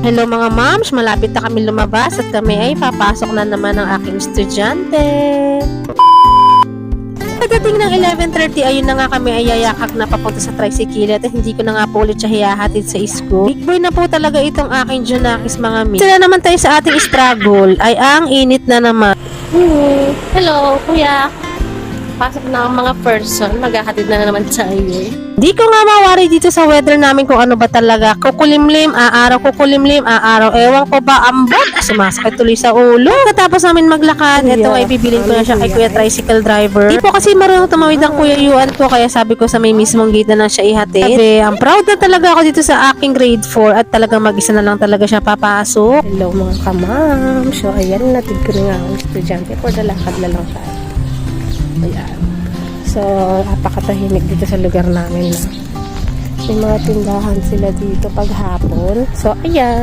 Hello mga moms, malapit na kami lumabas at kami ay papasok na naman ng aking estudyante. Pagdating ng 11:30, ayun na nga kami ay yayakak na papunta sa tricycle at hindi ko na nga po ulit siya hiyahatid sa school. Big boy na po talaga itong aking Junakis mga mi. Sila naman tayo sa ating struggle ay ang init na naman. Hello, kuya. Pasok na ang mga person, maghahatid na naman sa iyo. Di ko nga mawari dito sa weather namin kung ano ba talaga. Kukulimlim, aaraw. Ewan ko ba, ambot. Sumasakit tuloy sa ulo. Katapos namin maglakad, ito ay bibilin ko na siya kay Kuya Tricycle Driver. Di po kasi marunong tumawid ang Kuya Yuan ko, kaya sabi ko sa may mismong gate na siya ihatid. Sabi, ang proud na talaga ako dito sa aking grade 4 at talagang mag-isa na lang talaga siya papasok. Hello mga kamam. So ayan, natid ko na nga ang estudyante for the lakad na lang siya. Ayan. So, napakatahimik dito sa lugar namin na. May mga tindahan sila dito pag hapon. So, ayan.